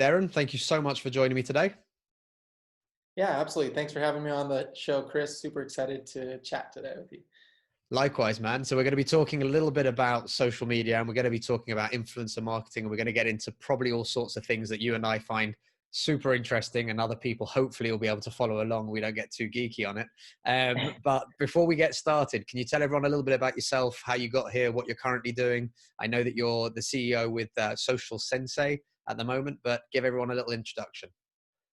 Derren, thank you so much for joining me today. Yeah, absolutely. Thanks for having me on the show, Chris. Super excited to chat today with you. Likewise, man. So we're going to be talking a little bit about social media, and we're going to be talking about influencer marketing, and we're going to get into probably all sorts of things that you and I find super interesting, and other people hopefully will be able to follow along. We don't get too geeky on it. But before we get started, can you tell everyone a little bit about yourself, how you got here, what you're currently doing? I know that you're the CEO with Social Sensei at the moment, but give everyone a little introduction.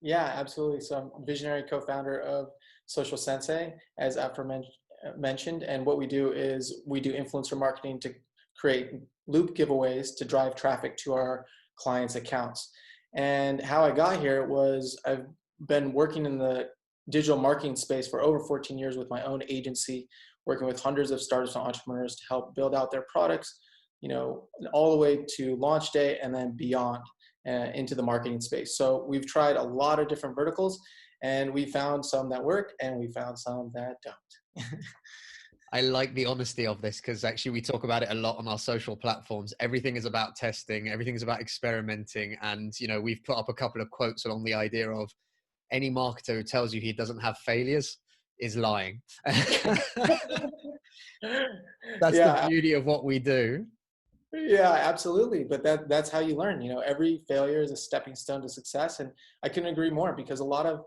Yeah, absolutely. So I'm visionary co-founder of Social Sensei, as aforementioned. And what we do is we do influencer marketing to create loop giveaways to drive traffic to our clients' accounts. And how I got here was I've been working in the digital marketing space for over 14 years with my own agency, working with hundreds of startups and entrepreneurs to help build out their products, all the way to launch day and then beyond into the marketing space. So we've tried a lot of different verticals, and we found some that work and we found some that don't. I like the honesty of this because actually we talk about it a lot on our social platforms. Everything is about testing, everything is about experimenting. And, we've put up a couple of quotes along the idea of any marketer who tells you he doesn't have failures is lying. That's the Yeah, beauty of what we do. yeah, absolutely. But that's how you learn. Every failure is a stepping stone to success. And I couldn't agree more, because a lot of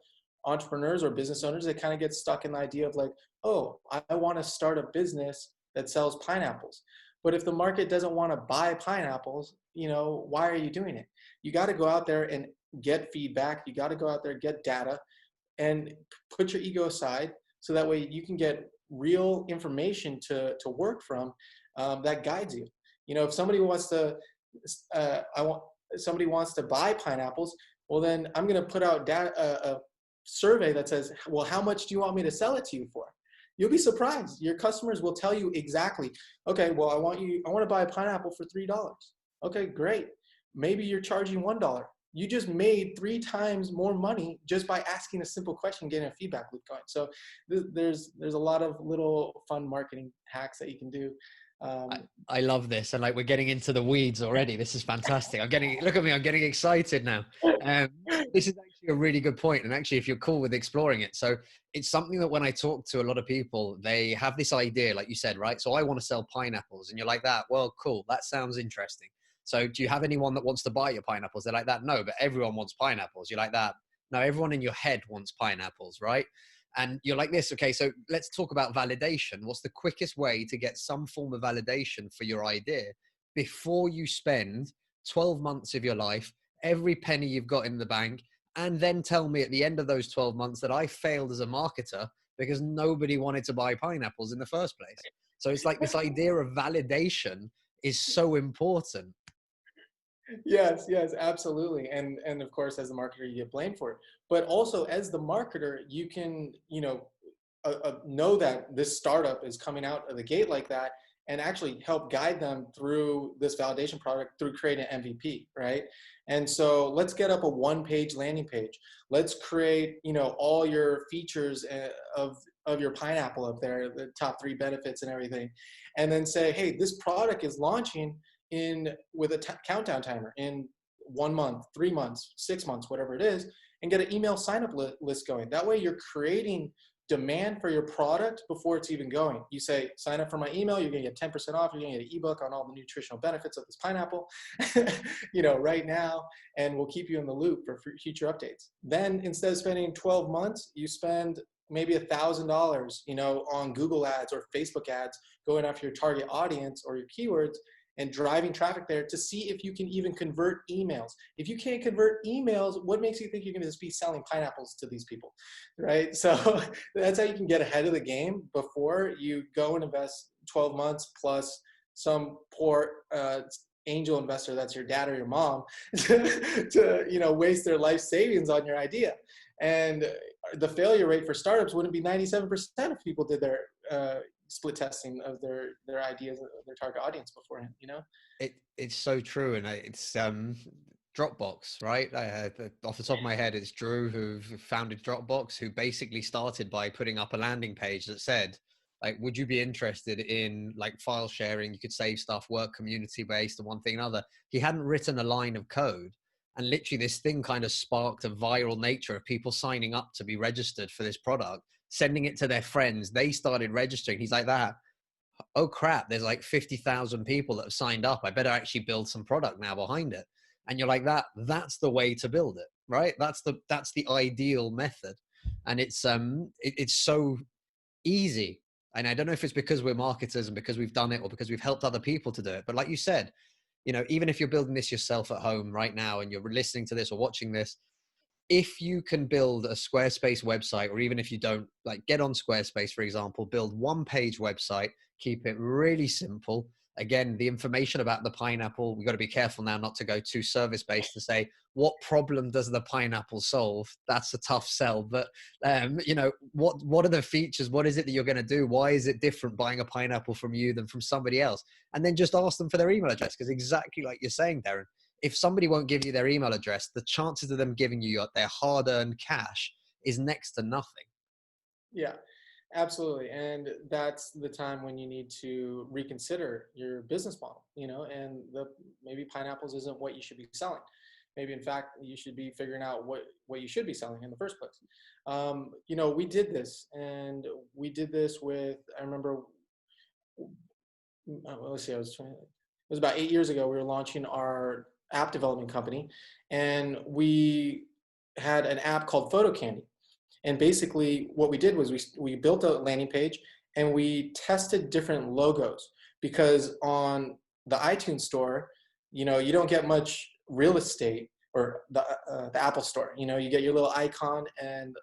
entrepreneurs or business owners, they kind of get stuck in the idea of like, oh, I want to start a business that sells pineapples. But if the market doesn't want to buy pineapples, why are you doing it? You got to go out there and get feedback. You got to go out there, get data, and put your ego aside, so that way you can get real information to work from, that guides you. If somebody wants to, somebody wants to buy pineapples, well, then I'm going to put out a survey that says, well, how much do you want me to sell it to you for? You'll be surprised. Your customers will tell you exactly, okay, well, I want to buy a pineapple for $3. Okay, great. Maybe you're charging $1. You just made 3 times more money just by asking a simple question, getting a feedback loop going. So there's a lot of little fun marketing hacks that you can do. I love this. And like, we're getting into the weeds already. This is fantastic. Look at me, I'm getting excited now. Um, this is actually a really good point. And actually, if you're cool with exploring it. So it's something that when I talk to a lot of people, they have this idea, like you said, right? So I want to sell pineapples, and you're like that. Well, cool. That sounds interesting. So do you have anyone that wants to buy your pineapples? They're like that. No, but everyone wants pineapples. You're like that. No, everyone in your head wants pineapples, right? And you're like this. Okay, so let's talk about validation. What's the quickest way to get some form of validation for your idea before you spend 12 months of your life, every penny you've got in the bank, and then tell me at the end of those 12 months that I failed as a marketer because nobody wanted to buy pineapples in the first place? So it's like this idea of validation is so important. Yes, yes, absolutely. And of course, as a marketer, you get blamed for it. But also, as the marketer, you can, know that this startup is coming out of the gate like that, and actually help guide them through this validation product through creating an MVP, right? And so let's get up a one-page landing page. Let's create, all your features of your pineapple up there, the top 3 benefits and everything, and then say, hey, this product is launching with a countdown timer in 1 month, 3 months, 6 months, whatever it is, and get an email sign up list going. That way you're creating demand for your product before it's even going. You say, sign up for my email, you're gonna get 10% off, you're gonna get an ebook on all the nutritional benefits of this pineapple, right now, and we'll keep you in the loop for future updates. Then instead of spending 12 months, you spend maybe $1,000, on Google ads or Facebook ads, going after your target audience or your keywords, and driving traffic there to see if you can even convert emails. If you can't convert emails, what makes you think you're going to just be selling pineapples to these people, right? So that's how you can get ahead of the game before you go and invest 12 months plus some poor angel investor, that's your dad or your mom, to waste their life savings on your idea. And the failure rate for startups wouldn't be 97% if people did their split testing of their ideas of their target audience beforehand. It's so true. And it's Dropbox, right? Off the top of my head, it's Drew who founded Dropbox, who basically started by putting up a landing page that said, like, would you be interested in like file sharing? You could save stuff, work community based, and one thing and another. He hadn't written a line of code. And literally this thing kind of sparked a viral nature of people signing up to be registered for this product, sending it to their friends. They started registering. He's like, that, oh crap, there's like 50,000 people that have signed up. I better actually build some product now behind it. And you're like, that's the way to build it, right? That's the ideal method. And it's so easy. And I don't know if it's because we're marketers and because we've done it or because we've helped other people to do it. But like you said, even if you're building this yourself at home right now and you're listening to this or watching this, if you can build a Squarespace website, or even if you don't, like, get on Squarespace, for example, build one page website, keep it really simple. Again, the information about the pineapple, we've got to be careful now not to go too service based to say, what problem does the pineapple solve? That's a tough sell. But, what are the features? What is it that you're going to do? Why is it different buying a pineapple from you than from somebody else? And then just ask them for their email address. Because exactly like you're saying, Derren, if somebody won't give you their email address, the chances of them giving you their hard-earned cash is next to nothing. Yeah, absolutely. And that's the time when you need to reconsider your business model, and maybe pineapples isn't what you should be selling. Maybe in fact, you should be figuring out what you should be selling in the first place. We did this, and we did this with, I remember, let's see, it was about 8 years ago. We were launching our app development company, and we had an app called Photo Candy. And basically what we did was we built a landing page and we tested different logos, because on the iTunes store, you don't get much real estate, or the Apple store, you get your little icon and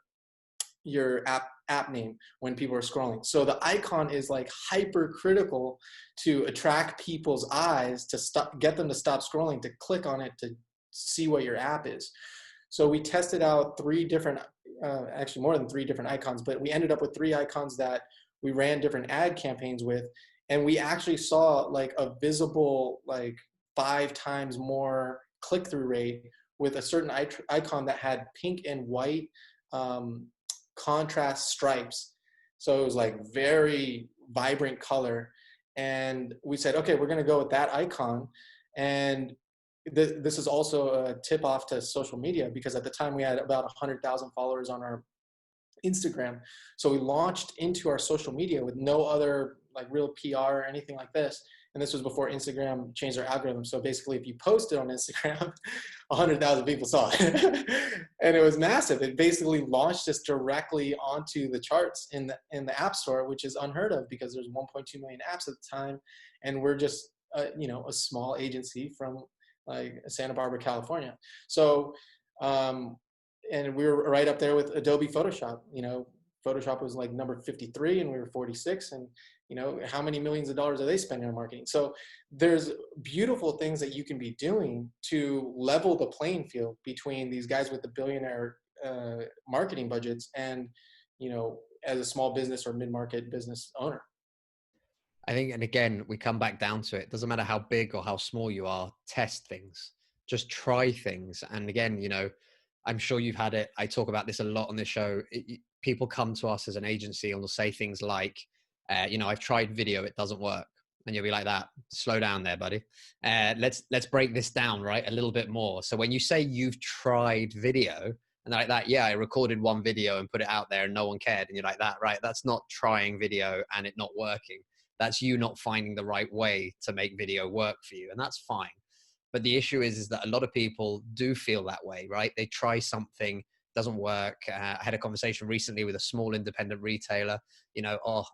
your app name when people are scrolling. So the icon is like hyper critical to attract people's eyes, to get them to stop scrolling, to click on it, to see what your app is. So we tested out actually more than 3 different icons, but we ended up with 3 icons that we ran different ad campaigns with. And we actually saw like a visible, like 5 times more click-through rate with a certain icon that had pink and white contrast stripes. So it was like very vibrant color. And we said, okay, we're going to go with that icon. And this is also a tip off to social media, because at the time we had about 100,000 followers on our Instagram. So we launched into our social media with no other like real PR or anything like this. And this was before Instagram changed their algorithm. So basically, if you posted on Instagram, 100,000 people saw it. And it was massive. It basically launched us directly onto the charts in the App Store, which is unheard of because there's 1.2 million apps at the time. And we're just, a small agency from like Santa Barbara, California. So, and we were right up there with Adobe Photoshop. Photoshop was like number 53 and we were 46. And, how many millions of dollars are they spending on marketing? So there's beautiful things that you can be doing to level the playing field between these guys with the billionaire marketing budgets and, as a small business or mid-market business owner. I think, and again, we come back down to it. Doesn't matter how big or how small you are, test things, just try things. And again, I'm sure you've had it. I talk about this a lot on this show. People come to us as an agency and will say things like, I've tried video, it doesn't work. And you'll be like, that, slow down there, buddy. Let's break this down, right? A little bit more. So when you say you've tried video, and they're like that, yeah, I recorded one video and put it out there and no one cared. And you're like, that, right? That's not trying video and it not working. That's you not finding the right way to make video work for you. And that's fine. But the issue is that a lot of people do feel that way, right? They try something, doesn't work. I had a conversation recently with a small independent retailer,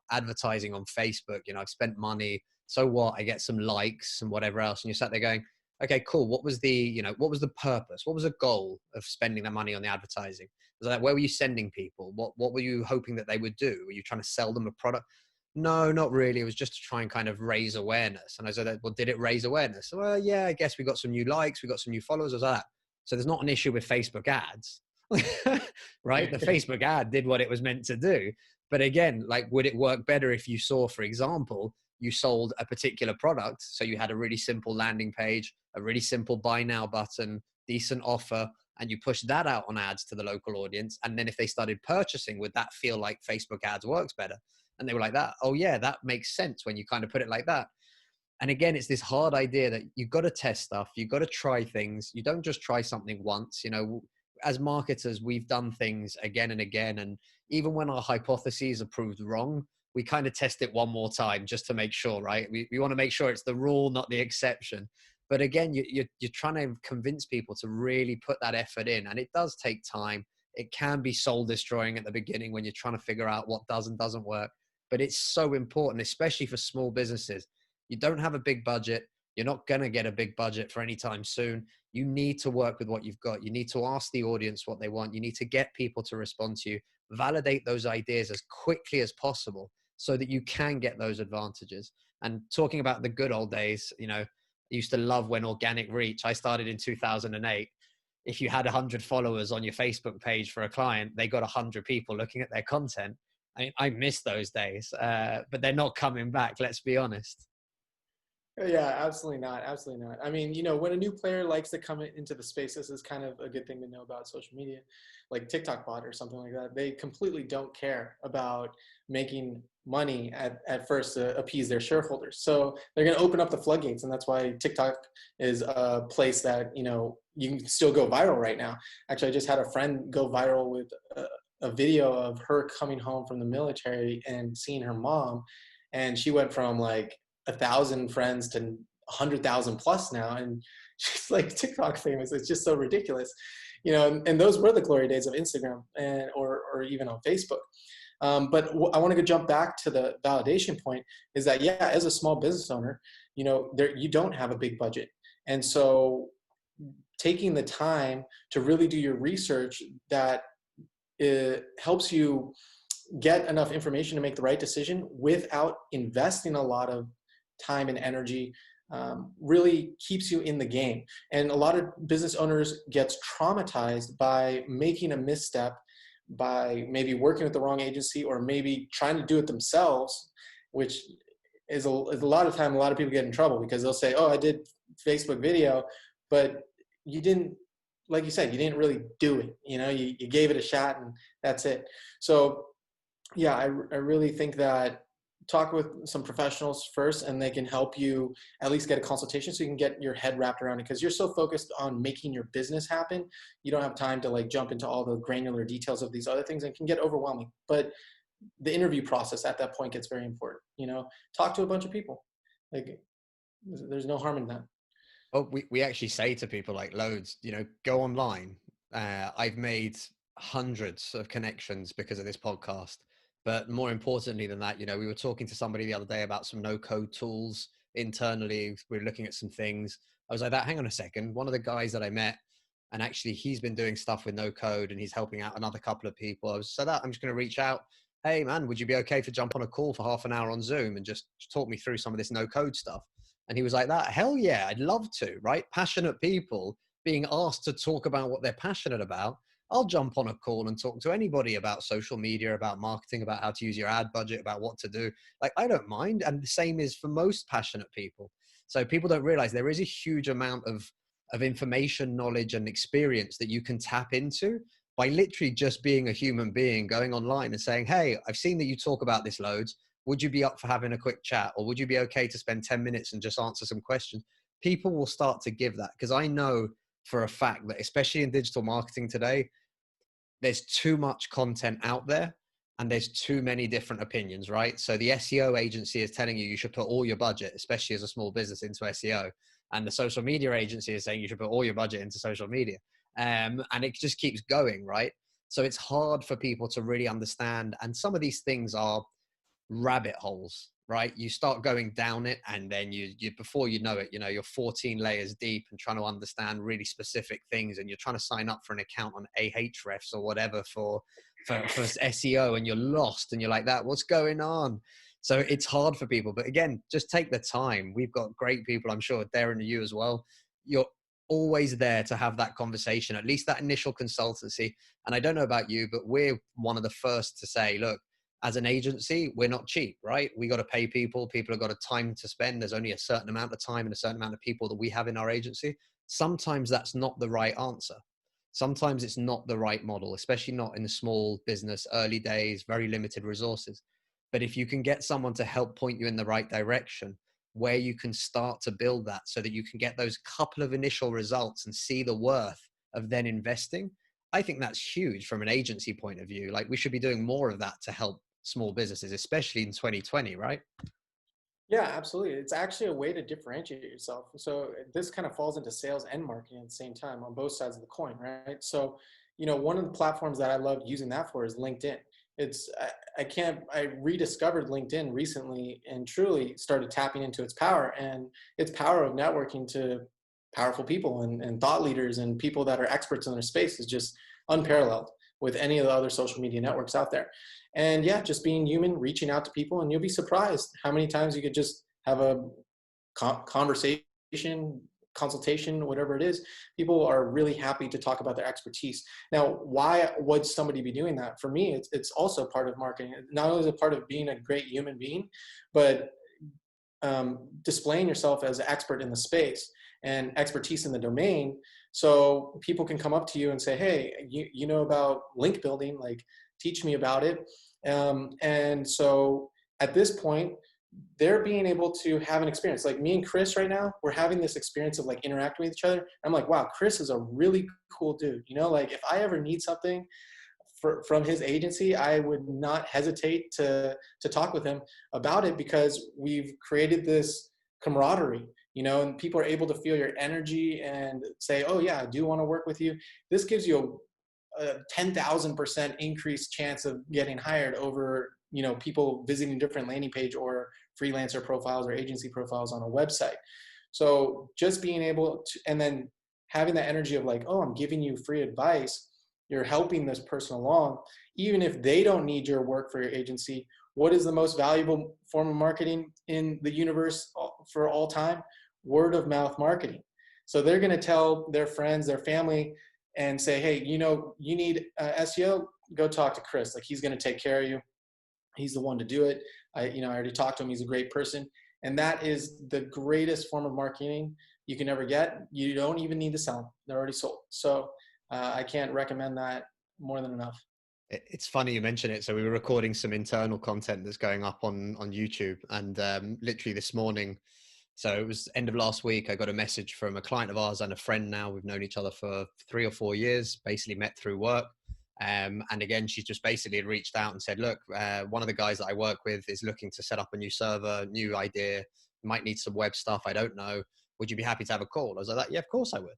advertising on Facebook, I've spent money. So what? I get some likes and whatever else. And you're sat there going, okay, cool. What was the purpose? What was the goal of spending that money on the advertising? Was that, where were you sending people? What were you hoping that they would do? Were you trying to sell them a product? No, not really. It was just to try and kind of raise awareness. And I said, well, did it raise awareness? Well, yeah, I guess we got some new likes. We got some new followers. Was that? So there's not an issue with Facebook ads, right? The Facebook ad did what it was meant to do. But again, like, would it work better if you saw, for example, you sold a particular product? So you had a really simple landing page, a really simple buy now button, decent offer, and you push that out on ads to the local audience. And then if they started purchasing, would that feel like Facebook ads works better? And they were like that. Oh yeah, that makes sense when you kind of put it like that. And again, it's this hard idea that you've got to test stuff. You've got to try things. You don't just try something once. You know, as marketers, we've done things again and again. And even when our hypotheses are proved wrong, we kind of test it one more time just to make sure, right? We want to make sure it's the rule, not the exception. But again, you're trying to convince people to really put that effort in. And it does take time. It can be soul destroying at the beginning when you're trying to figure out what does and doesn't work. But it's so important, especially for small businesses. You don't have a big budget. You're not going to get a big budget for any time soon. You need to work with what you've got. You need to ask the audience what they want. You need to get people to respond to you, validate those ideas as quickly as possible so that you can get those advantages. And talking about the good old days, you know, I used to love when organic reach, I started in 2008. If you had 100 followers on your Facebook page for a client, they got 100 people looking at their content. I miss those days, but they're not coming back. Let's be honest. Yeah, absolutely not. Absolutely not. I mean, you know, when a new player likes to come into the space, this is kind of a good thing to know about social media, like TikTok bot or something like that. They completely don't care about making money at first to appease their shareholders. So they're going to open up the floodgates. And that's why TikTok is a place that, you know, you can still go viral right now. Actually, I just had a friend go viral with a video of her coming home from the military and seeing her mom. And she went from like 1,000 friends to 100,000 plus now, and she's like TikTok famous. It's just so ridiculous, you know. And those were the glory days of Instagram and or even on Facebook. But I want to jump back to the validation point. Is that, yeah, as a small business owner, you know, you don't have a big budget, and so taking the time to really do your research, that it helps you get enough information to make the right decision without investing a lot of time and energy, really keeps you in the game. And a lot of business owners gets traumatized by making a misstep, by maybe working with the wrong agency, or maybe trying to do it themselves, which is a lot of time, a lot of people get in trouble because they'll say, oh, I did Facebook video, but you didn't, like you said, you didn't really do it. You know, you gave it a shot and that's it. So yeah, I really think that talk with some professionals first, and they can help you at least get a consultation so you can get your head wrapped around it, because you're so focused on making your business happen, you don't have time to like jump into all the granular details of these other things, and it can get overwhelming. But the interview process at that point gets very important. You know, talk to a bunch of people. Like, there's no harm in that. Well, we actually say to people like loads, you know, go online. I've made hundreds of connections because of this podcast. But more importantly than that, you know, we were talking to somebody the other day about some no-code tools internally. We were looking at some things. I was like, hang on a second. One of the guys that I met, and actually he's been doing stuff with no code and he's helping out another couple of people. I'm just going to reach out. Hey man, would you be okay to jump on a call for half an hour on Zoom and just talk me through some of this no code stuff? And he was like that. Hell yeah, I'd love to, right? Passionate people being asked to talk about what they're passionate about. I'll jump on a call and talk to anybody about social media, about marketing, about how to use your ad budget, about what to do. Like, I don't mind. And the same is for most passionate people. So people don't realize there is a huge amount of information, knowledge, and experience that you can tap into by literally just being a human being, going online and saying, hey, I've seen that you talk about this loads. Would you be up for having a quick chat? Or would you be okay to spend 10 minutes and just answer some questions? People will start to give that, because I know for a fact that, especially in digital marketing today, there's too much content out there and there's too many different opinions, right? So the SEO agency is telling you should put all your budget, especially as a small business, into SEO. And the social media agency is saying you should put all your budget into social media. And it just keeps going, right? So it's hard for people to really understand. And some of these things are rabbit holes, right? You start going down it, and then you before you know it, you know, you're 14 layers deep and trying to understand really specific things, and you're trying to sign up for an account on Ahrefs or whatever for SEO, and you're lost and you're like, what's going on? So it's hard for people. But again, just take the time. We've got great people, I'm sure Derren and you as well. You're always there to have that conversation, at least that initial consultancy. And I don't know about you, but we're one of the first to say, look, as an agency, we're not cheap, right? We got to pay people. People have got a time to spend. There's only a certain amount of time and a certain amount of people that we have in our agency. Sometimes that's not the right answer. Sometimes it's not the right model, especially not in the small business, early days, very limited resources. But if you can get someone to help point you in the right direction, where you can start to build that so that you can get those couple of initial results and see the worth of then investing. I think that's huge from an agency point of view. Like, we should be doing more of that to help small businesses, especially in 2020, right? Yeah, absolutely. It's actually a way to differentiate yourself. So this kind of falls into sales and marketing at the same time on both sides of the coin, right? So, one of the platforms that I love using that for is LinkedIn. I rediscovered LinkedIn recently and truly started tapping into its power, and its power of networking to powerful people and thought leaders and people that are experts in their space is just unparalleled with any of the other social media networks out there. And yeah, just being human, reaching out to people, and you'll be surprised how many times you could just have a conversation, consultation, whatever it is. People are really happy to talk about their expertise. Now, why would somebody be doing that? For me, it's also part of marketing. Not only is it part of being a great human being, but displaying yourself as an expert in the space and expertise in the domain. So people can come up to you and say, hey, you know about link building, like teach me about it. And so at this point, they're being able to have an experience. Like me and Chris right now, we're having this experience of like interacting with each other. I'm like, wow, Chris is a really cool dude. Like if I ever need something from his agency, I would not hesitate to talk with him about it, because we've created this camaraderie, and people are able to feel your energy and say, oh yeah, I do want to work with you. This gives you a 10,000% increased chance of getting hired over, people visiting different landing page or freelancer profiles or agency profiles on a website. So just being able to, and then having that energy of like, oh, I'm giving you free advice. You're helping this person along. Even if they don't need your work for your agency, what is the most valuable form of marketing in the universe for all time? Word of mouth marketing. So they're going to tell their friends, their family, and say, hey, you need SEO, go talk to Chris. Like, he's going to take care of you. He's the one to do it. I already talked to him. He's a great person. And that is the greatest form of marketing you can ever get. You don't even need to sell them. They're already sold. So I can't recommend that more than enough. It's funny you mention it. So we were recording some internal content that's going up on YouTube, and literally this morning, so it was end of last week, I got a message from a client of ours and a friend now. We've known each other for 3 or 4 years, basically met through work. And again, she's just basically reached out and said, look, one of the guys that I work with is looking to set up a new server, new idea, might need some web stuff. I don't know. Would you be happy to have a call? I was like, yeah, of course I would.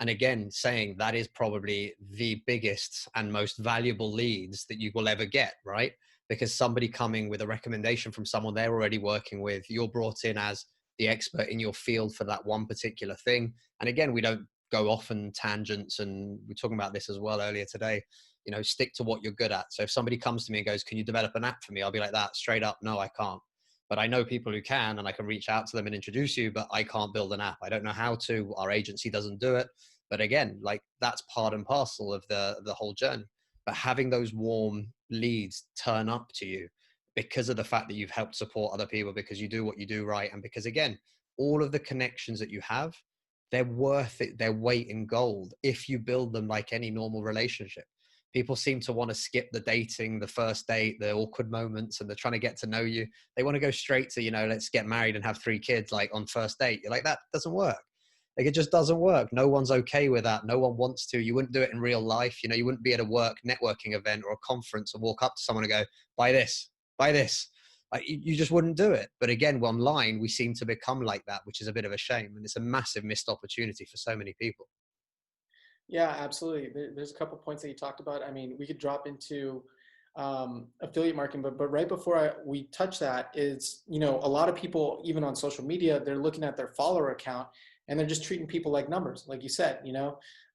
And again, saying that is probably the biggest and most valuable leads that you will ever get, right? Because somebody coming with a recommendation from someone they're already working with, you're brought in as the expert in your field for that one particular thing. And again, we don't go off on tangents, and we're talking about this as well earlier today. Stick to what you're good at. So if somebody comes to me and goes, can you develop an app for me? I'll be like that straight up. No, I can't. But I know people who can, and I can reach out to them and introduce you, but I can't build an app. I don't know how to. Our agency doesn't do it. But again, like, that's part and parcel of the whole journey. But having those warm leads turn up to you because of the fact that you've helped support other people, because you do what you do right, and because, again, all of the connections that you have, they're worth it, their weight in gold if you build them like any normal relationship. People seem to want to skip the dating, the first date, the awkward moments, and they're trying to get to know you. They want to go straight to, let's get married and have 3 kids, like on first date. You're like, that doesn't work. Like, it just doesn't work. No one's okay with that. No one wants to. You wouldn't do it in real life. You wouldn't be at a work networking event or a conference and walk up to someone and go, buy this, buy this. Like, you just wouldn't do it. But again, online, we seem to become like that, which is a bit of a shame. And it's a massive missed opportunity for so many people. Yeah, absolutely. There's a couple points that you talked about. I mean, we could drop into affiliate marketing, but right before we touch that is, a lot of people, even on social media, they're looking at their follower account and they're just treating people like numbers, like you said,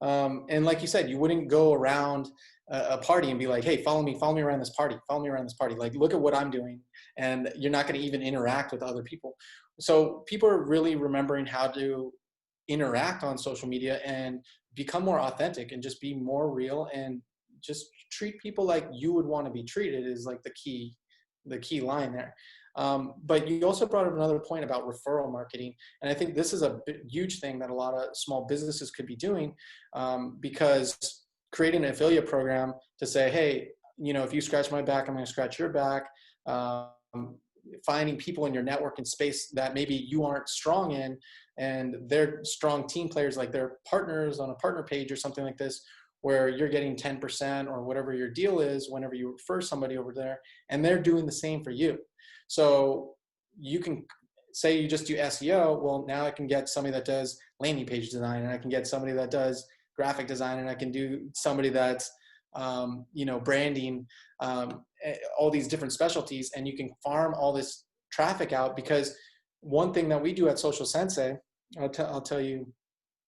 and like you said, you wouldn't go around a party and be like, hey, follow me around this party, follow me around this party. Like, look at what I'm doing. And you're not going to even interact with other people. So people are really remembering how to interact on social media and become more authentic and just be more real and just treat people like you would want to be treated is like the key line there. But you also brought up another point about referral marketing. And I think this is a huge thing that a lot of small businesses could be doing, because creating an affiliate program to say, hey, if you scratch my back, I'm going to scratch your back. finding people in your network and space that maybe you aren't strong in, and they're strong team players, like they're partners on a partner page or something like this, where you're getting 10% or whatever your deal is whenever you refer somebody over there, and they're doing the same for you. So you can say you just do SEO. Well, now I can get somebody that does landing page design, and I can get somebody that does graphic design, and I can do somebody that's branding, all these different specialties, and you can farm all this traffic out. Because one thing that we do at Social Sensei, I'll tell you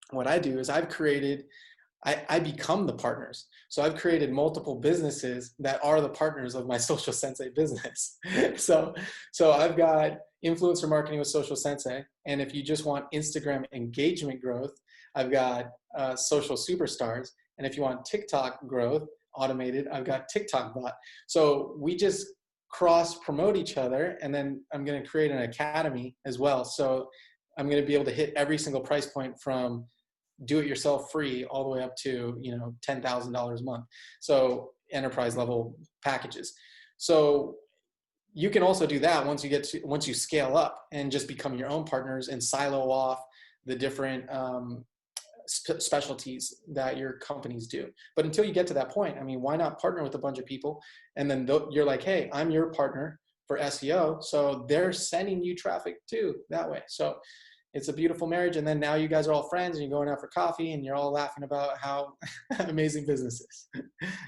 what I do is I become the partners. So I've created multiple businesses that are the partners of my Social Sensei business. so I've got influencer marketing with Social Sensei. And if you just want Instagram engagement growth, I've got Social Superstars. And if you want TikTok growth automated, I've got TikTok Bot. So we just cross promote each other. And then I'm going to create an academy as well. So I'm going to be able to hit every single price point, from do-it-yourself free all the way up to $10,000 a month. So enterprise level packages. So you can also do that once you scale up and just become your own partners and silo off the different specialties that your companies do. But until you get to that point, I mean, why not partner with a bunch of people, and then you're like, hey, I'm your partner for SEO, so they're sending you traffic too that way. So it's a beautiful marriage. And then now you guys are all friends, and you're going out for coffee, and you're all laughing about how amazing business is.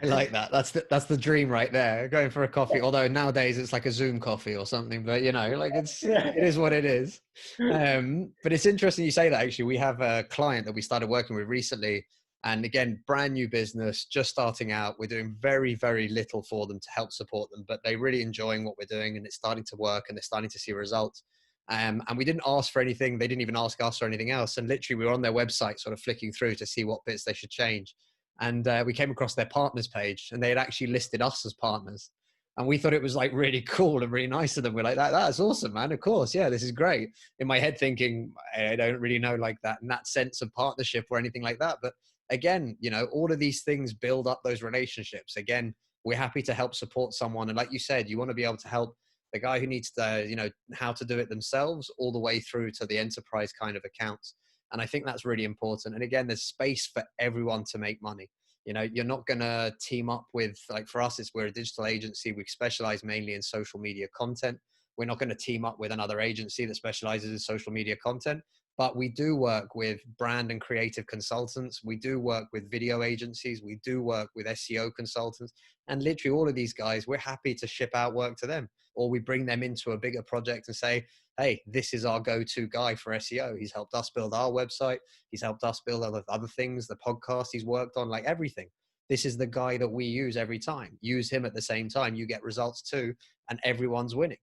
I like that. That's the dream right there. Going for a coffee. Although nowadays it's like a Zoom coffee or something, but like it is what it is. But it's interesting you say that. Actually, we have a client that we started working with recently, and again, brand new business, just starting out. We're doing very, very little for them to help support them, but they're really enjoying what we're doing, and it's starting to work, and they're starting to see results. And we didn't ask for anything. They didn't even ask us or anything else. And literally we were on their website sort of flicking through to see what bits they should change. And we came across their partners page, and they had actually listed us as partners. And we thought it was like really cool and really nice of them. We're like, that's awesome, man. Of course. Yeah, this is great. In my head thinking, I don't really know like that, in that sense of partnership or anything like that. But again, all of these things build up those relationships. Again, we're happy to help support someone. And like you said, you want to be able to help the guy who needs to, how to do it themselves, all the way through to the enterprise kind of accounts. And I think that's really important. And again, there's space for everyone to make money. You're not going to team up with, like for us, we're a digital agency. We specialize mainly in social media content. We're not going to team up with another agency that specializes in social media content, but we do work with brand and creative consultants. We do work with video agencies. We do work with SEO consultants, and literally all of these guys, we're happy to ship out work to them, or we bring them into a bigger project and say, hey, this is our go-to guy for SEO. He's helped us build our website. He's helped us build other things, the podcast he's worked on, like everything. This is the guy that we use every time. Use him at the same time. You get results too, and everyone's winning.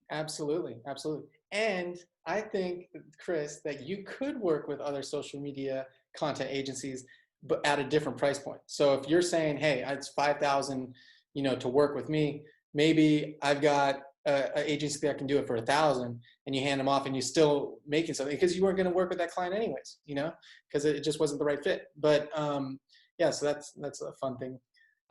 Absolutely. Absolutely. And I think, Chris, that you could work with other social media content agencies, but at a different price point. So if you're saying, hey, it's 5,000, to work with me, maybe I've got an agency that can do it for 1,000, and you hand them off, and you're still making something because you weren't going to work with that client anyways, because it just wasn't the right fit. But yeah, so that's a fun thing.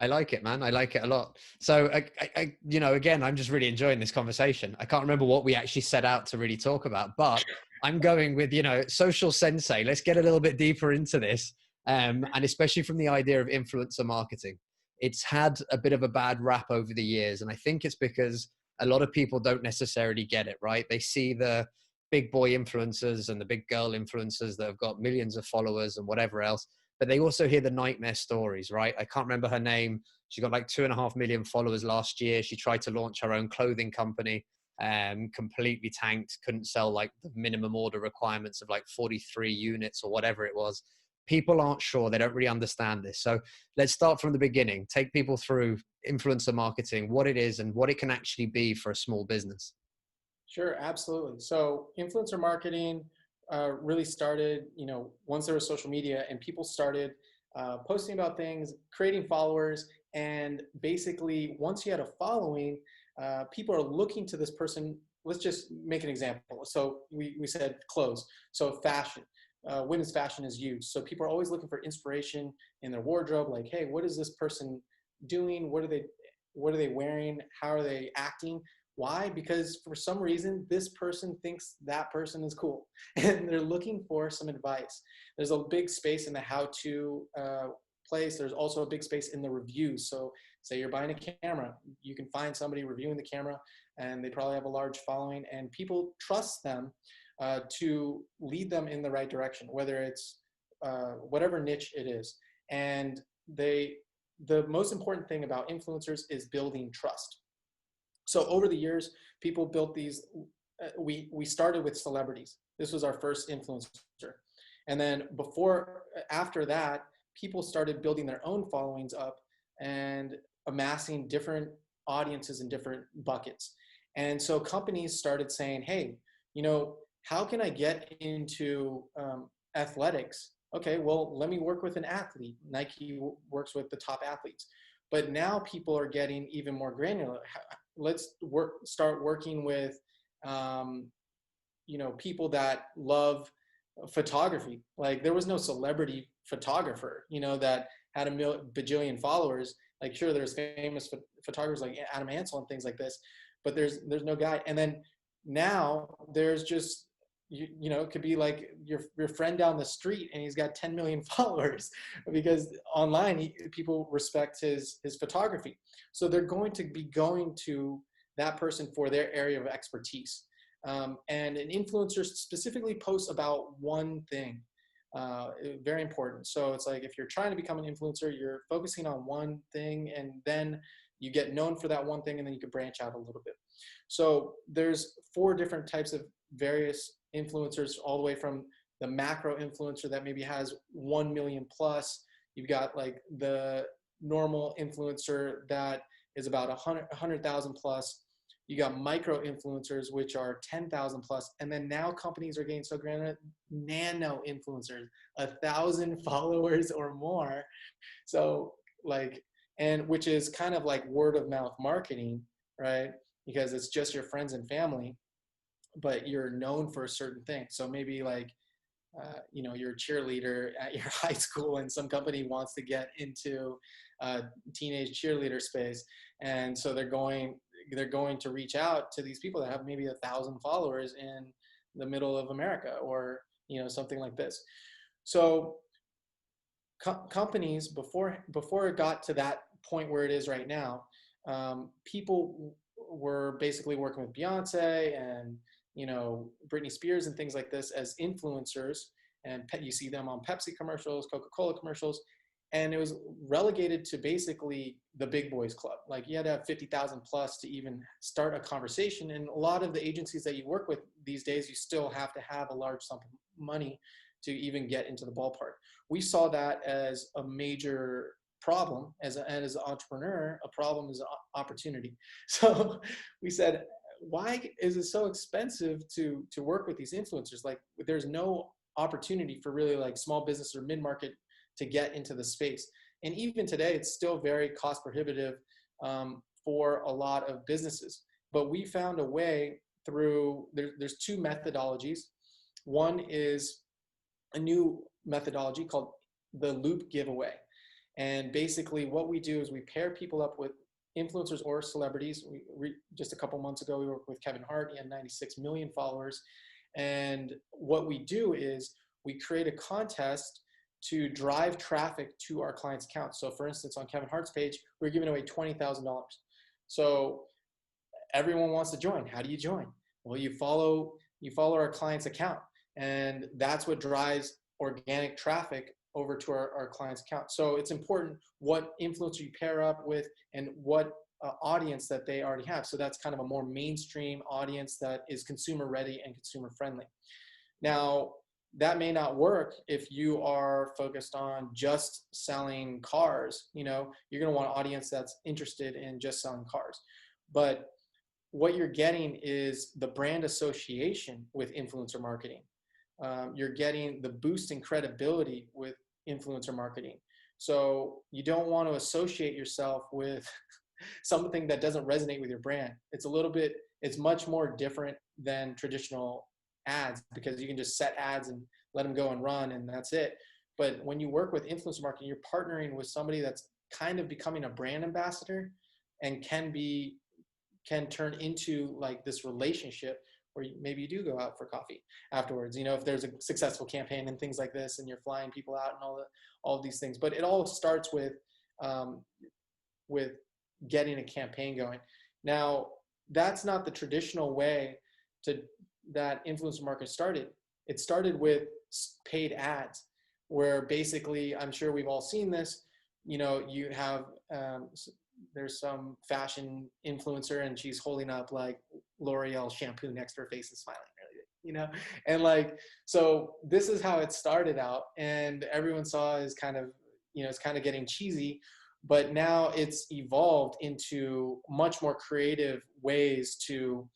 I like it, man. I like it a lot. So, again, I'm just really enjoying this conversation. I can't remember what we actually set out to really talk about, but I'm going with, Social Sensei. Let's get a little bit deeper into this. And especially from the idea of influencer marketing. It's had a bit of a bad rap over the years. And I think it's because a lot of people don't necessarily get it, right? They see the big boy influencers and the big girl influencers that have got millions of followers and whatever else. But they also hear the nightmare stories, right? I can't remember her name. She got like 2.5 million followers last year. She tried to launch her own clothing company, completely tanked, couldn't sell like the minimum order requirements of like 43 units or whatever it was. People aren't sure. They don't really understand this. So let's start from the beginning. Take people through influencer marketing, what it is and what it can actually be for a small business. Sure, absolutely. So influencer marketing really started, once there was social media and people started posting about things, creating followers, and basically once you had a following, people are looking to this person. Let's just make an example. So we said clothes. So fashion, women's fashion is huge. So people are always looking for inspiration in their wardrobe. Like, hey, what is this person doing? What are they wearing? How are they acting? Why? Because for some reason, this person thinks that person is cool and they're looking for some advice. There's a big space in the how-to place. There's also a big space in the reviews. So say you're buying a camera, you can find somebody reviewing the camera and they probably have a large following and people trust them to lead them in the right direction, whether it's whatever niche it is. And the most important thing about influencers is building trust. So over the years, people built these, we started with celebrities. This was our first influencer. And then after that, people started building their own followings up and amassing different audiences in different buckets. And so companies started saying, hey, how can I get into athletics? Okay, well, let me work with an athlete. Nike works with the top athletes. But now people are getting even more granular. Let's start working with, people that love photography. Like there was no celebrity photographer, that had a bajillion followers. Like sure, there's famous photographers like Adam Ansel and things like this, but there's no guy. And then now there's just, it could be like your friend down the street and he's got 10 million followers because online people respect his photography. So they're going to be going to that person for their area of expertise. And an influencer specifically posts about one thing, very important. So it's like if you're trying to become an influencer, you're focusing on one thing and then you get known for that one thing and then you can branch out a little bit. So there's 4 different types of various influencers, all the way from the macro influencer that maybe has 1 million plus. You've got like the normal influencer that is about 100,000 plus. You got micro influencers, which are 10,000 plus. And then now companies are getting so granular, nano influencers, 1,000 followers or more. So and which is kind of like word of mouth marketing, right? Because it's just your friends and family, but you're known for a certain thing. So maybe like, you're a cheerleader at your high school and some company wants to get into teenage cheerleader space. And so they're going to reach out to these people that have maybe 1,000 followers in the middle of America or, something like this. So companies before it got to that point where it is right now, people were basically working with Beyonce and, Britney Spears and things like this as influencers, and you see them on Pepsi commercials, Coca-Cola commercials, and it was relegated to basically the big boys club. Like you had to have 50,000 plus to even start a conversation. And a lot of the agencies that you work with these days, you still have to have a large sum of money to even get into the ballpark. We saw that as a major problem. As an entrepreneur, a problem is an opportunity. So we said, why is it so expensive to work with these influencers? Like there's no opportunity for really like small business or mid-market to get into the space. And even today, it's still very cost prohibitive for a lot of businesses. But we found a way through, there's 2 methodologies. One is a new methodology called the loop giveaway. And basically what we do is we pair people up with influencers or celebrities. Just a couple months ago, we worked with Kevin Hart. He had 96 million followers. And what we do is we create a contest to drive traffic to our clients' accounts. So for instance, on Kevin Hart's page, we're giving away $20,000. So everyone wants to join. How do you join? Well, you follow our client's account, and that's what drives organic traffic over to our client's account. So it's important what influencer you pair up with and what audience that they already have. So that's kind of a more mainstream audience that is consumer ready and consumer friendly. Now, that may not work if you are focused on just selling cars. You're going to want an audience that's interested in just selling cars. But what you're getting is the brand association with influencer marketing. You're getting the boost in credibility with influencer marketing. So you don't want to associate yourself with something that doesn't resonate with your brand. It's much more different than traditional ads, because you can just set ads and let them go and run and that's it. But when you work with influencer marketing, you're partnering with somebody that's kind of becoming a brand ambassador and can can turn into like this relationship where maybe you do go out for coffee afterwards, you know, if there's a successful campaign and things like this, and you're flying people out and all of these things. But it all starts with getting a campaign going. Now, that's not the traditional way that influencer marketing started. It started with paid ads, where basically, I'm sure we've all seen this, you know, you have, there's some fashion influencer and she's holding up like L'Oreal shampoo next to her face and smiling, really, you know? And like, so this is how it started out, and everyone saw is kind of, you know, it's kind of getting cheesy, but now it's evolved into much more creative ways to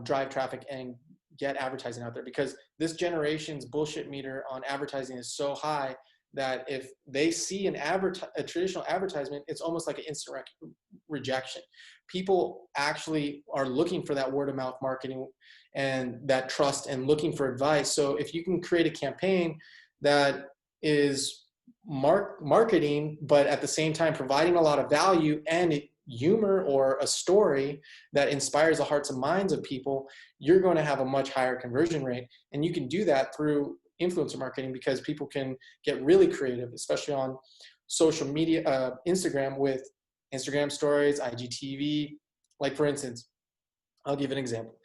drive traffic and get advertising out there, because this generation's bullshit meter on advertising is so high that if they see a traditional advertisement, it's almost like an instant rejection. People actually are looking for that word of mouth marketing and that trust and looking for advice. So if you can create a campaign that is marketing, but at the same time providing a lot of value and humor or a story that inspires the hearts and minds of people, you're going to have a much higher conversion rate. And you can do that through influencer marketing, because people can get really creative, especially on social media, Instagram, with Instagram stories, IGTV. Like, for instance, I'll give an example.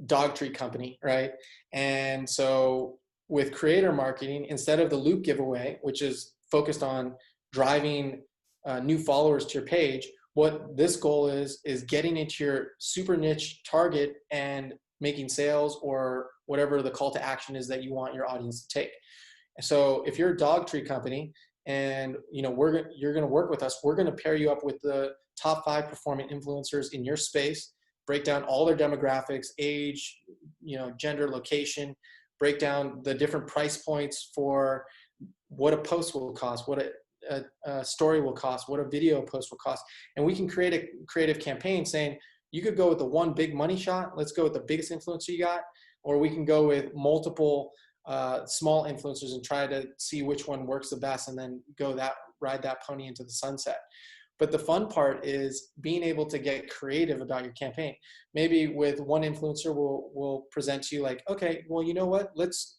Dog treat company, right? And so with creator marketing, instead of the loop giveaway, which is focused on driving new followers to your page, what this goal is getting into your super niche target and making sales, or whatever the call to action is that you want your audience to take. So if you're a dog treat company and you know you're going to work with us, we're going to pair you up with the top 5 performing influencers in your space, break down all their demographics, age, you know, gender, location, break down the different price points for what a post will cost, what a story will cost, what a video post will cost. And we can create a creative campaign saying, you could go with the one big money shot, let's go with the biggest influencer you got, or we can go with multiple small influencers and try to see which one works the best, and then ride that pony into the sunset. But the fun part is being able to get creative about your campaign. Maybe with one influencer, we'll present to you like, okay, well, you know what? Let's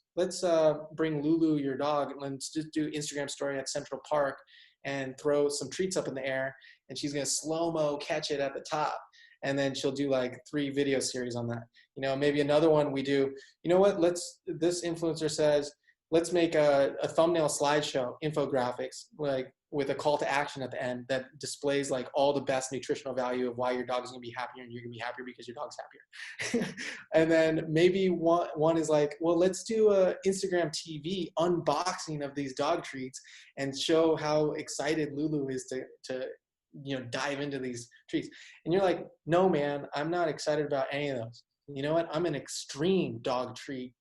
bring Lulu, your dog, and let's just do Instagram story at Central Park and throw some treats up in the air, and she's gonna slow-mo catch it at the top. And then she'll do like 3 video series on that. You know, maybe another one we do, you know what, this influencer says, let's make a thumbnail slideshow, infographics, like with a call to action at the end that displays like all the best nutritional value of why your dog is going to be happier, and you're going to be happier because your dog's happier. And then maybe one is like, well, let's do a Instagram TV unboxing of these dog treats and show how excited Lulu is to you know, dive into these treats. And you're like, no, man, I'm not excited about any of those. You know what? I'm an extreme dog treat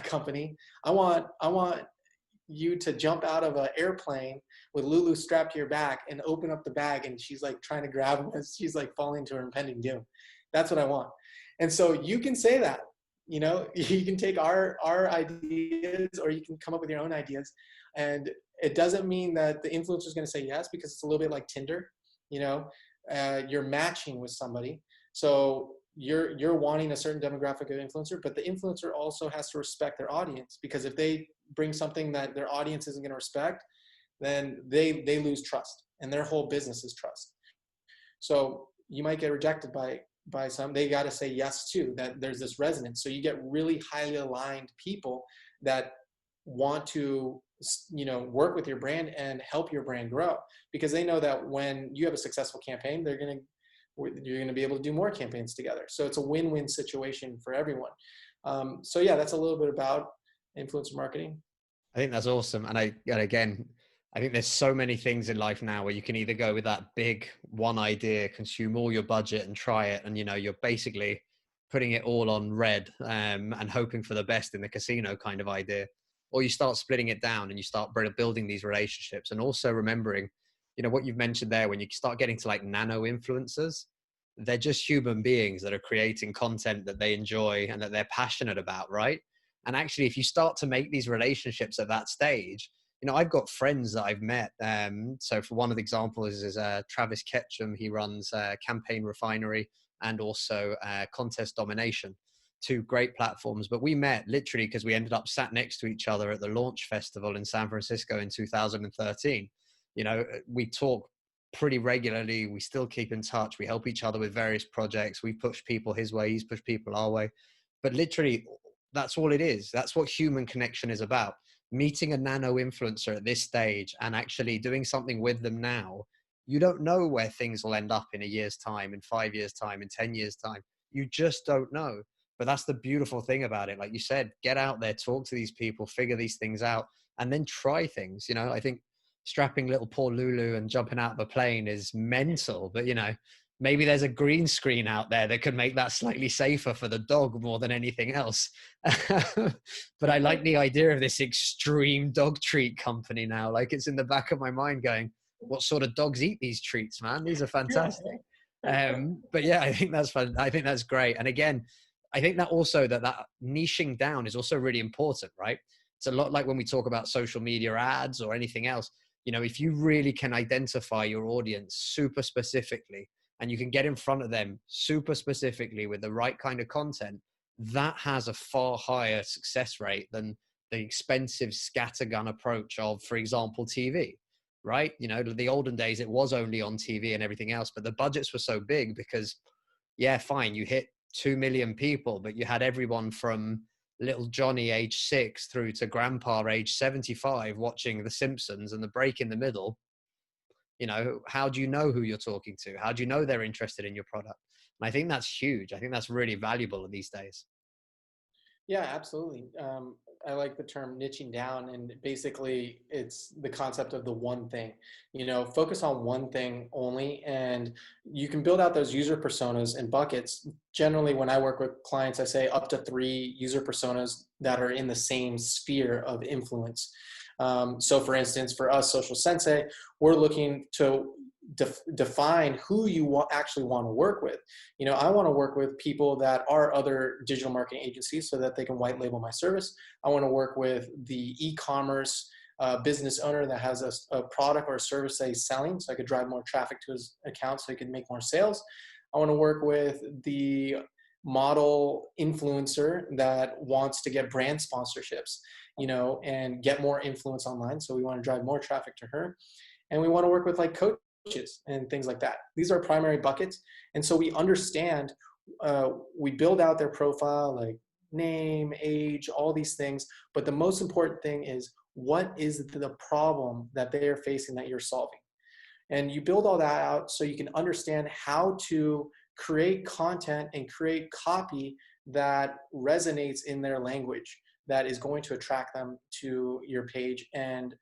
company. I want you to jump out of an airplane with Lulu strapped to your back and open up the bag, and she's like trying to grab him as she's like falling to her impending doom. That's what I want. And so you can say that, you know, you can take our ideas, or you can come up with your own ideas. And it doesn't mean that the influencer is going to say yes, because it's a little bit like Tinder, you know, you're matching with somebody. So you're wanting a certain demographic of influencer, but the influencer also has to respect their audience, because if they bring something that their audience isn't going to respect, then they lose trust, and their whole business is trust. So you might get rejected by some. They got to say yes too, that there's this resonance. So you get really highly aligned people that want to, you know, work with your brand and help your brand grow, because they know that when you have a successful campaign, you're going to be able to do more campaigns together. So it's a win-win situation for everyone. So yeah, that's a little bit about influencer marketing. I think that's awesome. And again, I think there's so many things in life now where you can either go with that big one idea, consume all your budget and try it. And, you know, you're basically putting it all on red and hoping for the best in the casino kind of idea. Or you start splitting it down and you start building these relationships, and also remembering, you know, what you've mentioned there, when you start getting to like nano influencers, they're just human beings that are creating content that they enjoy and that they're passionate about, right? And actually, if you start to make these relationships at that stage, I've got friends that I've met. So for one of the examples is Travis Ketchum. He runs Campaign Refinery and also Contest Domination, two great platforms. But we met literally because we ended up sat next to each other at the launch festival in San Francisco in 2013. We talk pretty regularly. We still keep in touch. We help each other with various projects. We push people his way. He's pushed people our way. But literally, that's all it is. That's what human connection is about. Meeting a nano influencer at this stage and actually doing something with them now. You don't know where things will end up in a year's time, in 5 years' time, in 10 years' time. You just don't know. But that's the beautiful thing about it. Like you said, get out there, talk to these people, figure these things out, and then try things. I think strapping little poor Lulu and jumping out of a plane is mental, but maybe there's a green screen out there that could make that slightly safer for the dog more than anything else. But I like the idea of this extreme dog treat company now. Like, it's in the back of my mind going, what sort of dogs eat these treats, man? These are fantastic. But yeah, I think that's fun. I think that's great. And again, I think that also that niching down is also really important, right? It's a lot like when we talk about social media ads or anything else. If you really can identify your audience super specifically, and you can get in front of them super specifically with the right kind of content, that has a far higher success rate than the expensive scattergun approach of, for example, TV, right? The olden days, it was only on TV and everything else, but the budgets were so big because, yeah, fine, you hit 2 million people, but you had everyone from little Johnny age 6 through to grandpa age 75 watching The Simpsons, and the break in the middle. How do you know who you're talking to? How do you know they're interested in your product? And I think that's huge. I think that's really valuable these days. Yeah, absolutely. I like the term niching down, and basically it's the concept of the one thing. Focus on one thing only, and you can build out those user personas and buckets. Generally, when I work with clients, I say up to 3 user personas that are in the same sphere of influence. So for instance, for us, Social Sensei, we're looking to define who you actually want to work with. I want to work with people that are other digital marketing agencies so that they can white label my service. I want to work with the e-commerce business owner that has a product or a service that he's selling, so I could drive more traffic to his account so he could make more sales. I want to work with the model influencer that wants to get brand sponsorships, and get more influence online. So we want to drive more traffic to her. And we want to work with like coaches and things like that. These are primary buckets. And so we understand, we build out their profile, like name, age, all these things. But the most important thing is, what is the problem that they are facing that you're solving? And you build all that out so you can understand how to create content and create copy that resonates in their language, that is going to attract them to your page. And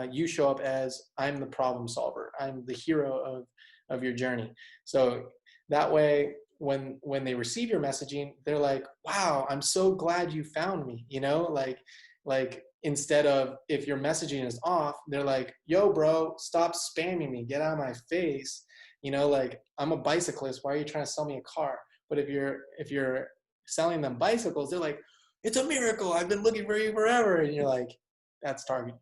you show up as, I'm the problem solver, I'm the hero of your journey. So that way, when they receive your messaging, they're like, wow, I'm so glad you found me. Like instead of, if your messaging is off, they're like, yo bro, stop spamming me, get out of my face. Like, I'm a bicyclist, why are you trying to sell me a car? But if you're selling them bicycles, they're like, it's a miracle, I've been looking for you forever. And you're like, that's targeting.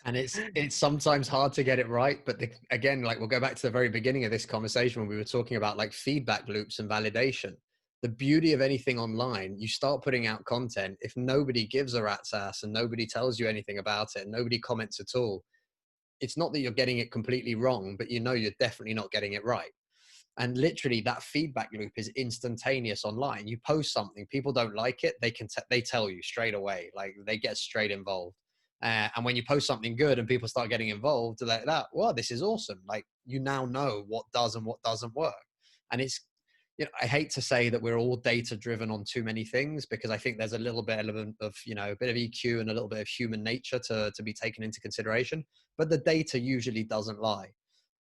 And it's sometimes hard to get it right, but again, like, we'll go back to the very beginning of this conversation when we were talking about like feedback loops and validation. The beauty of anything online, you start putting out content, if nobody gives a rat's ass and nobody tells you anything about it and nobody comments at all, it's not that you're getting it completely wrong, but you're definitely not getting it right. And literally that feedback loop is instantaneous online. You post something, people don't like it, they tell you straight away, like they get straight involved. And when you post something good and people start getting involved, they're like, that, well, this is awesome. Like, you now know what does and what doesn't work. And it's, I hate to say that we're all data driven on too many things, because I think there's a little bit of a bit of EQ and a little bit of human nature to be taken into consideration. But the data usually doesn't lie.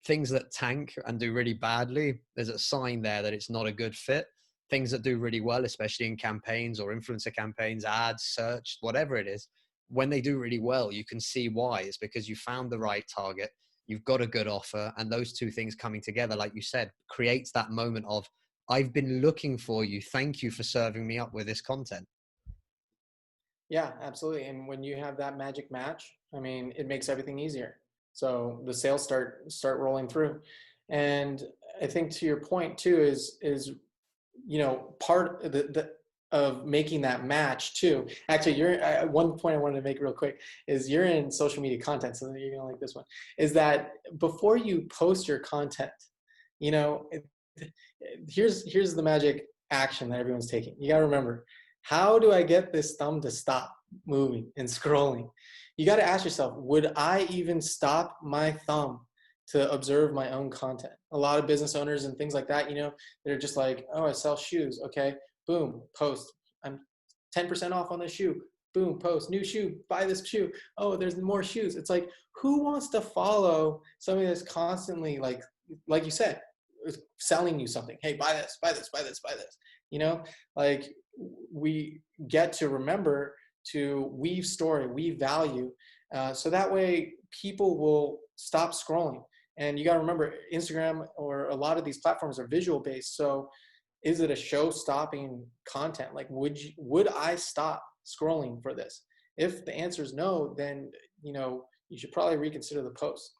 Things that tank and do really badly, there's a sign there that it's not a good fit. Things that do really well, especially in campaigns or influencer campaigns, ads, search, whatever it is, when they do really well, you can see why. It's because you found the right target, you've got a good offer, and those two things coming together, like you said, creates that moment of, I've been looking for you, thank you for serving me up with this content. Yeah, absolutely. And when you have that magic match, I mean, it makes everything easier. So the sales start rolling through. And I think to your point too is part of the of making that match too. Actually, one point I wanted to make real quick is you're in social media content, so you're gonna like this one. Is that before you post your content, you know, here's the magic action that everyone's taking. You got to remember, how do I get this thumb to stop moving and scrolling? You got to ask yourself, would I even stop my thumb to observe my own content? A lot of business owners and things like that, they're just like, oh, I sell shoes. Okay, boom, post. I'm 10% off on this shoe. Boom, post. New shoe, buy this shoe. Oh, there's more shoes. It's like, who wants to follow somebody that's constantly like you said, selling you something? Hey, buy this, buy this, buy this, buy this. Like, we get to remember to weave story, weave value, so that way people will stop scrolling. And you got to remember, Instagram or a lot of these platforms are visual based. So is it a show stopping content? Like, would I stop scrolling for this? If the answer is no, then you should probably reconsider the post.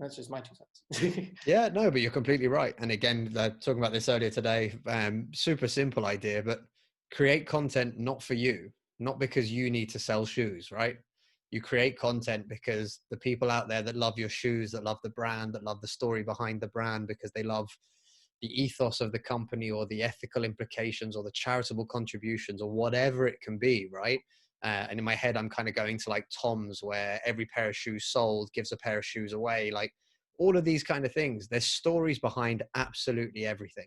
That's just my 2 cents. Yeah, no, but you're completely right. And again, talking about this earlier today, super simple idea, but create content not for you, not because you need to sell shoes, right? You create content because the people out there that love your shoes, that love the brand, that love the story behind the brand, because they love the ethos of the company or the ethical implications or the charitable contributions or whatever it can be, right? And in my head, I'm kind of going to like Tom's, where every pair of shoes sold gives a pair of shoes away. Like all of these kind of things, there's stories behind absolutely everything.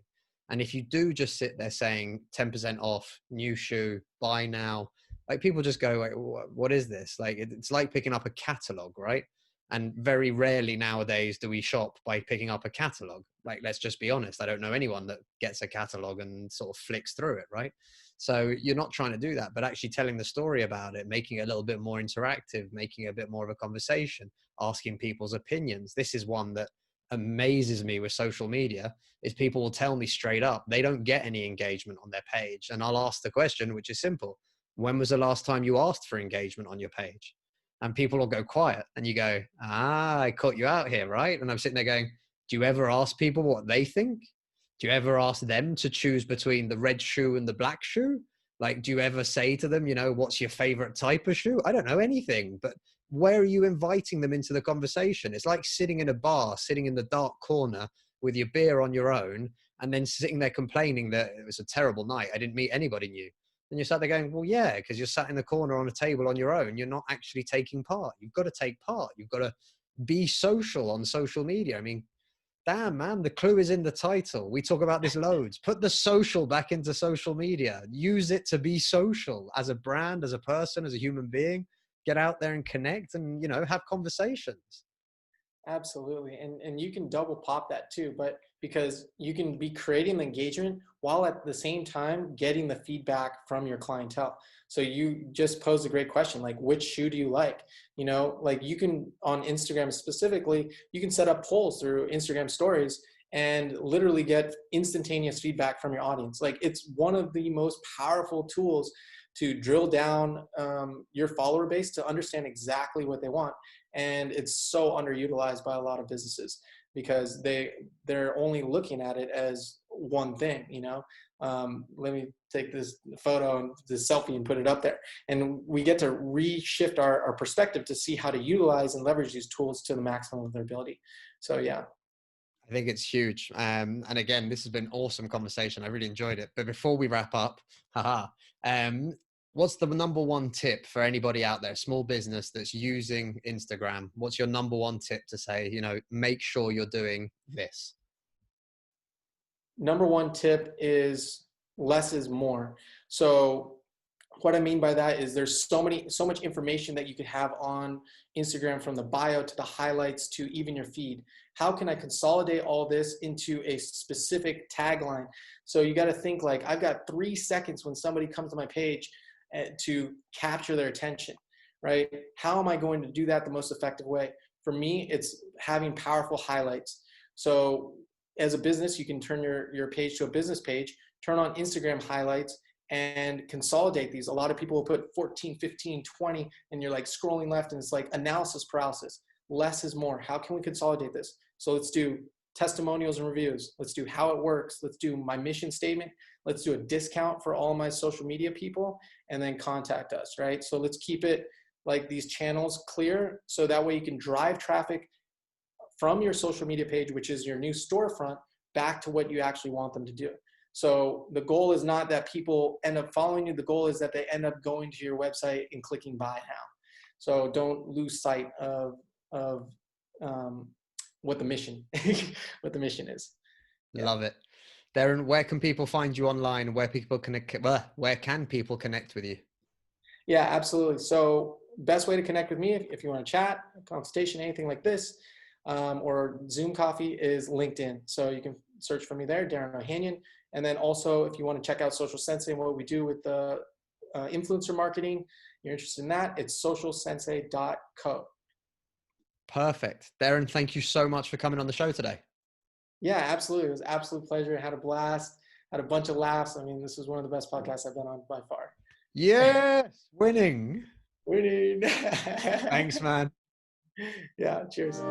And if you do just sit there saying 10% off, new shoe, buy now, like people just go, like, what is this? Like, it's like picking up a catalog, right? And very rarely nowadays do we shop by picking up a catalog. Like, let's just be honest. I don't know anyone that gets a catalog and sort of flicks through it, right? So you're not trying to do that, but actually telling the story about it, making it a little bit more interactive, making it a bit more of a conversation, asking people's opinions. This is one that amazes me with social media, is people will tell me straight up they don't get any engagement on their page. And I'll ask the question, which is simple: when was the last time you asked for engagement on your page? And people will go quiet, and you go, I caught you out here, right? And I'm sitting there going, do you ever ask people what they think? Do you ever ask them to choose between the red shoe and the black shoe? Like, do you ever say to them, what's your favorite type of shoe? I don't know anything, but where are you inviting them into the conversation? It's like sitting in a bar, sitting in the dark corner with your beer on your own, and then sitting there complaining that it was a terrible night. I didn't meet anybody new. And you're sat there going, well, yeah, because you're sat in the corner on a table on your own. You're not actually taking part. You've got to take part. You've got to be social on social media. I mean, damn, man, the clue is in the title. We talk about this loads. Put the social back into social media. Use it to be social as a brand, as a person, as a human being. Get out there and connect and, have conversations. Absolutely. And you can double pop that too, but because you can be creating the engagement while at the same time getting the feedback from your clientele. So you just posed a great question, like, which shoe do you like? Like, you can, on Instagram specifically, you can set up polls through Instagram stories and literally get instantaneous feedback from your audience. Like, it's one of the most powerful tools to drill down your follower base to understand exactly what they want. And it's so underutilized by a lot of businesses because they're only looking at it as one thing. Let me take this photo and this selfie and put it up there, and we get to reshift our perspective to see how to utilize and leverage these tools to the maximum of their ability. So yeah, I think it's huge. And again, this has been awesome conversation. I really enjoyed it. But before we wrap up, what's the number one tip for anybody out there, small business that's using Instagram? What's your number one tip to say, make sure you're doing this? number one tip is less is more. So what I mean by that is there's so much information that you could have on Instagram, from the bio to the highlights to even your feed. How can I consolidate all this into a specific tagline? So you got to think, like, I've got 3 seconds when somebody comes to my page to capture their attention, right? How am I going to do that the most effective way? For me, it's having powerful highlights. So as a business, you can turn your page to a business page, turn on Instagram highlights, and consolidate these. A lot of people will put 14, 15, 20, and you're like scrolling left, and it's like analysis paralysis. Less is more. How can we consolidate this? So let's do testimonials and reviews. Let's do how it works. Let's do my mission statement. Let's do a discount for all my social media people, and then contact us, right? So let's keep it like these channels clear, so that way you can drive traffic from your social media page, which is your new storefront, back to what you actually want them to do. So the goal is not that people end up following you. The goal is that they end up going to your website and clicking buy now. So don't lose sight of what the mission what the mission is. Yeah. Love it. Derren, where can people find you online? Where can people connect with you? Yeah, absolutely. So best way to connect with me, if you want to chat, a consultation, anything like this, or Zoom coffee, is LinkedIn. So you can search for me there, Derren Ohanian. And then also, if you want to check out Social Sensei and what we do with the influencer marketing, you're interested in that, it's socialsensei.co. Perfect. Derren, thank you so much for coming on the show today. Yeah, absolutely. It was an absolute pleasure. I had a blast, had a bunch of laughs. I mean, this was one of the best podcasts I've been on by far. Yes, winning. Winning. Thanks, man. Yeah, cheers.